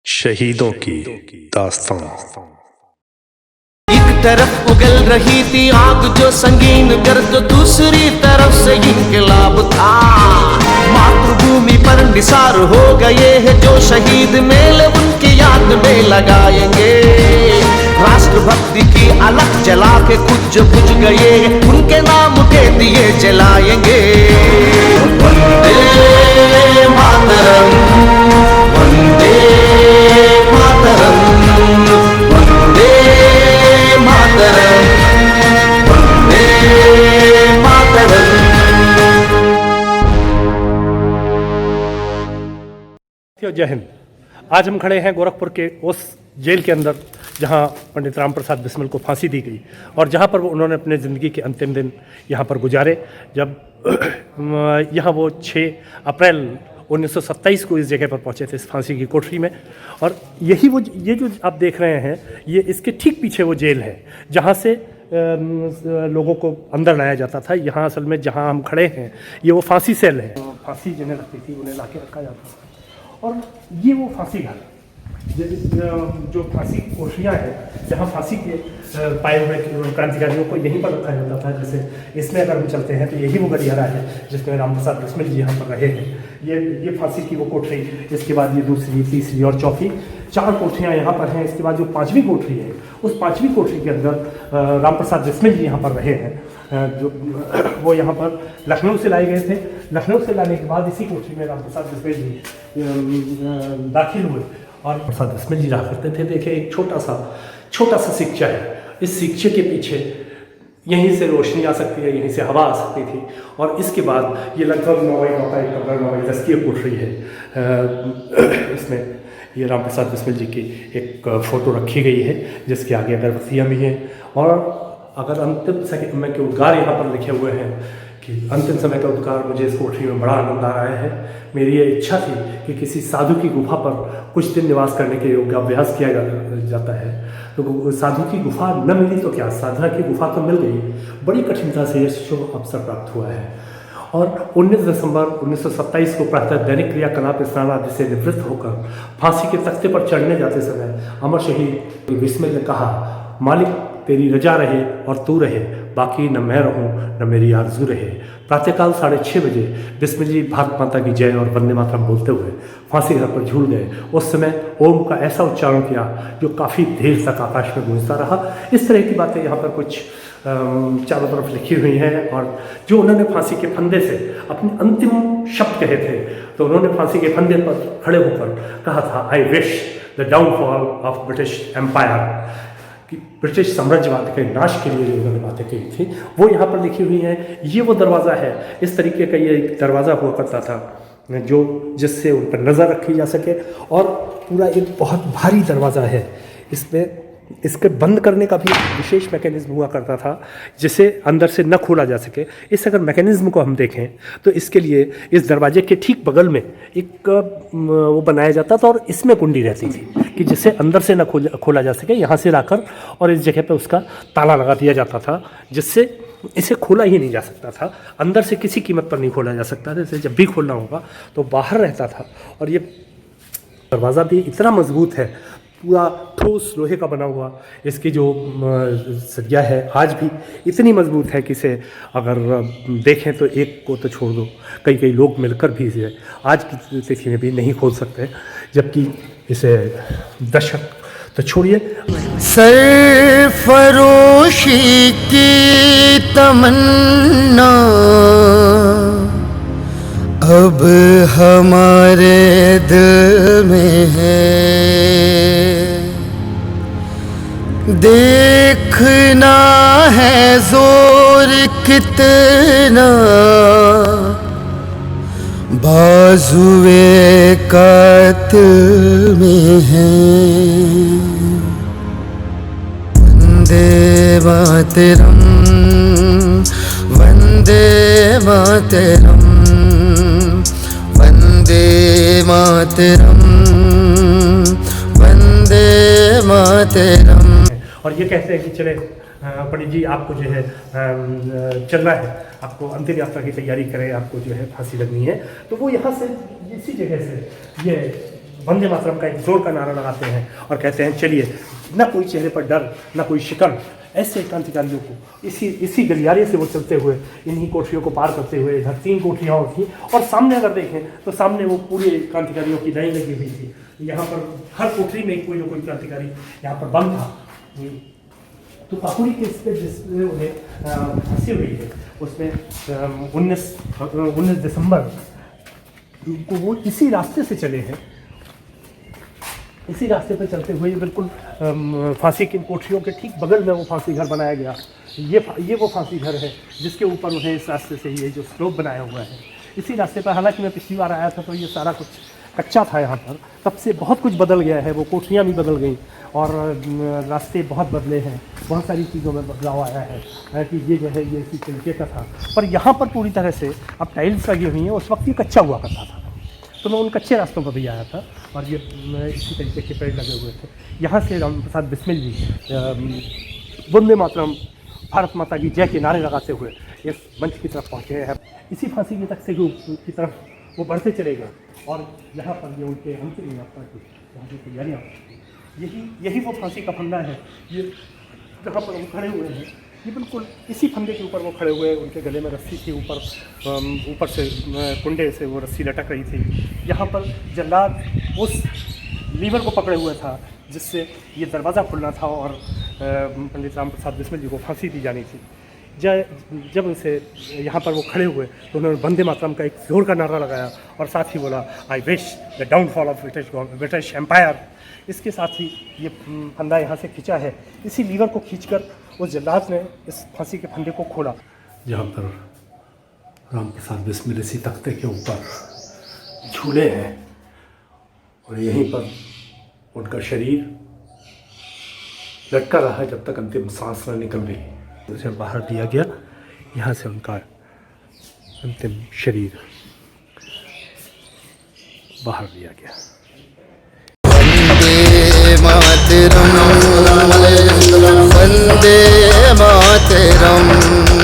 शहीदों की दास्तां। एक तरफ उगल रही थी आग जो संगीन गर्द, दूसरी तरफ से इंकलाब था। मातृभूमि पर निसार हो गए हैं जो शहीद, मेल उनकी याद में लगाएंगे। राष्ट्रभक्ति की अलख जला के खुद जो बुझ गए, उनके नाम के दिए जलाएंगे। वंदे मातरम, वंदे मातरम, वंदे मातरम, वंदे मातरम। जय हिंद। आज हम खड़े हैं गोरखपुर के उस जेल के अंदर जहां पंडित राम प्रसाद बिस्मिल को फांसी दी गई और जहां पर उन्होंने अपने ज़िंदगी के अंतिम दिन यहां पर गुजारे। जब यहां वो 6 अप्रैल 1927 को इस जगह पर पहुंचे थे, इस फांसी की कोठरी में। और यही वो ये जो आप देख रहे हैं, ये इसके ठीक पीछे वो जेल है जहां से लोगों को अंदर लाया जाता था। यहाँ असल में जहाँ हम खड़े हैं ये वो फांसी सेल है। फांसी जिन्हें लगती थी उन्हें ला के रखा जाता था। और ये वो फांसी घर, जो फांसी की कोठरियाँ हैं जहाँ फांसी के पाए हुए क्रांतिकारियों को यहीं पर रखा जाता था। जैसे इसमें अगर हम चलते हैं तो यही वो गलियारा है जिसमें राम प्रसाद बिस्मिल जी यहाँ पर रहे हैं। ये फांसी की वो कोठरी, इसके बाद ये दूसरी, तीसरी और चौथी 4 कोठरियाँ यहाँ पर हैं। इसके बाद जो 5वीं कोठरी है, उस 5वीं कोठरी के अंदर राम प्रसाद बिस्मिल जी यहाँ पर रहे हैं। जो वो यहाँ पर लखनऊ से लाए गए थे। लखनऊ से लाने के बाद इसी कोठरी में राम प्रसाद बिस्मिल जी दाखिल हुए और प्रसाद बिस्मिल जी रहा करते थे। देखिए एक छोटा सा शिक्षा है। इस शिक्षा के पीछे यहीं से रोशनी आ सकती है, यहीं से हवा आ सकती थी। और इसके बाद ये लगभग 9 का एक कमरा 9-10 की कोठरी है। इसमें ये राम प्रसाद बिस्मिल जी की एक फ़ोटो रखी गई है जिसके आगे अगरबत्तियाँ भी हैं। और अगर अंतिम समय के उद्गार यहाँ पर लिखे हुए हैं कि अंतिम समय का उद्गार, मुझे इस कोठरी में बड़ा आनंद आ रहा है। मेरी ये इच्छा थी कि किसी साधु की गुफा पर कुछ दिन निवास करने के योगाभ्यास किया जाता है। तो साधु की गुफा न मिली तो क्या, साधना की गुफा तो मिल गई। बड़ी कठिनता से यह शुभ अवसर प्राप्त हुआ है। और 19 दिसंबर 1927 को प्रातः दैनिक क्रियाकलाप स्नान आदि से निवृत्त होकर फांसी के तख्ते पर चढ़ने जाते समय अमर शहीद बिस्मिल ने कहा, मालिक तेरी रजा रहे और तू रहे, बाकी न मैं रहूं न मेरी आरजू रहे। प्रातःकाल 6:30 बजे बिस्मिल जी भारत माता की जय और वंदे मातरम बोलते हुए फांसी घर पर झूल गए। उस समय ओम का ऐसा उच्चारण किया जो काफ़ी देर तक आकाश में गूंजता रहा। इस तरह की बातें यहाँ पर कुछ चारों तरफ लिखी हुई हैं। और जो उन्होंने फांसी के फंदे से अपने अंतिम शब्द कहे थे, तो उन्होंने फांसी के फंदे पर खड़े होकर कहा था, I wish the downfall of British empire, कि ब्रिटिश साम्राज्यवाद के नाश के लिए जो उन्होंने बातें कही थी वो यहाँ पर लिखी हुई हैं। ये वो दरवाज़ा है, इस तरीके का ये दरवाज़ा हुआ करता था जो जिससे उन पर नज़र रखी जा सके। और पूरा एक बहुत भारी दरवाज़ा है। इसमें इसके बंद करने का भी विशेष मैकेनिज्म हुआ करता था जिसे अंदर से न खोला जा सके। इस अगर मैकेनिज्म को हम देखें तो इसके लिए इस दरवाजे के ठीक बगल में एक वो बनाया जाता था और इसमें कुंडी रहती थी कि जिसे अंदर से न खोला जा सके, यहाँ से लाकर और इस जगह पे उसका ताला लगा दिया जाता था जिससे इसे खोला ही नहीं जा सकता था। अंदर से किसी कीमत पर नहीं खोला जा सकता था। इसे जब भी खोलना होगा तो बाहर रहता था। और ये दरवाज़ा भी इतना मजबूत है, पूरा ठोस लोहे का बना हुआ। इसकी जो सरिया है आज भी इतनी मजबूत है कि इसे अगर देखें तो एक को तो छोड़ दो, कई लोग मिलकर भी इसे आज की तिथि में भी नहीं खोल सकते, जबकि इसे दशक तो छोड़िए। सरफरोशी की तमन्ना अब हमारे दिल में है, देखना है जोर कितना बाजुए कातिल में है। वंदे मातरम, वंदे मातरम, वंदे मातरम, वंदे मातरम। और ये कहते हैं कि चले पंडित जी आपको जो है चलना है, आपको अंतिम यात्रा की तैयारी करें, आपको जो है फांसी लगनी है। तो वो यहाँ से इसी जगह से ये वंदे मातरम का एक जोर का नारा लगाते हैं और कहते हैं चलिए, ना कोई चेहरे पर डर, ना कोई शिकन। ऐसे क्रांतिकारियों को इसी गलियारे से वो चलते हुए, इन्हीं कोठरियों को पार करते हुए, इधर 3 कोठरियाँ और थी, और सामने अगर देखें तो सामने वो पूरे क्रांतिकारियों की लाइन लगी हुई थी। यहाँ पर हर कोठरी में कोई ना कोई क्रांतिकारी यहाँ पर बंद था। तो पाकुड़ी के इस पे जिसमें उन्हें फंसी हुई है, उसमें 19 दिसंबर को वो इसी रास्ते से चले हैं। इसी रास्ते पर चलते हुए बिल्कुल फांसी की कोठरियों के ठीक बगल में वो फांसी घर बनाया गया। ये वो फांसी घर है जिसके ऊपर उन्हें इस रास्ते से ये जो स्लोप बनाया हुआ है, इसी रास्ते पर। हालांकि मैं पिछली बार आया था तो ये सारा कुछ कच्चा था यहाँ पर, तब से बहुत कुछ बदल गया है। वो कोठरियाँ भी बदल गई और रास्ते बहुत बदले हैं, बहुत सारी चीज़ों में बदलाव आया है कि ये जो है ये इसी तरीके का था। पर यहाँ पर पूरी तरह से अब टाइल्स लगी हुई हैं, उस वक्त ये कच्चा हुआ करता था। तो मैं उन कच्चे रास्तों पर भी आया था और ये इसी तरीके के पेड़ लगे हुए थे। यहाँ से राम प्रसाद बिस्मिल जी वंदे मातरम, भारत माता की जय के नारे लगाते हुए इस मंच की तरफ पहुँचे हैं। इसी फांसी की तख्ते की तरफ वो बढ़ते चले गए और यहाँ पर ये उनके अंतिम यात्रा की यहाँ की तैयारियाँ, यही वो फांसी का फंदा है। ये जहाँ पर वो खड़े हुए हैं, ये बिल्कुल इसी फंदे के ऊपर वो खड़े हुए हैं। उनके गले में रस्सी थी, ऊपर से कुंडे से वो रस्सी लटक रही थी। यहाँ पर जल्लाद उस लीवर को पकड़े हुए था जिससे ये दरवाज़ा खुलना था और पंडित राम प्रसाद बिस्मिल जी को फांसी दी जानी थी। जब उनसे यहाँ पर वो खड़े हुए तो उन्होंने वंदे मातरम का एक जोर का नारा लगाया और साथ ही बोला, I wish the downfall of British empire. इसके साथ ही ये फंदा यहाँ से खींचा है। इसी लीवर को खींचकर उस जल्लाद ने इस फांसी के फंदे को खोला, जहाँ पर राम प्रसाद बिस्मिल इसी तख्ते के ऊपर झूले हैं और यहीं पर उनका शरीर लटका रहा है जब तक अंतिम सांस न निकल रही। उसे बाहर दिया गया, यहाँ से उनका अंतिम शरीर बाहर दिया गया। वंदे मातरम, वंदे मातरम।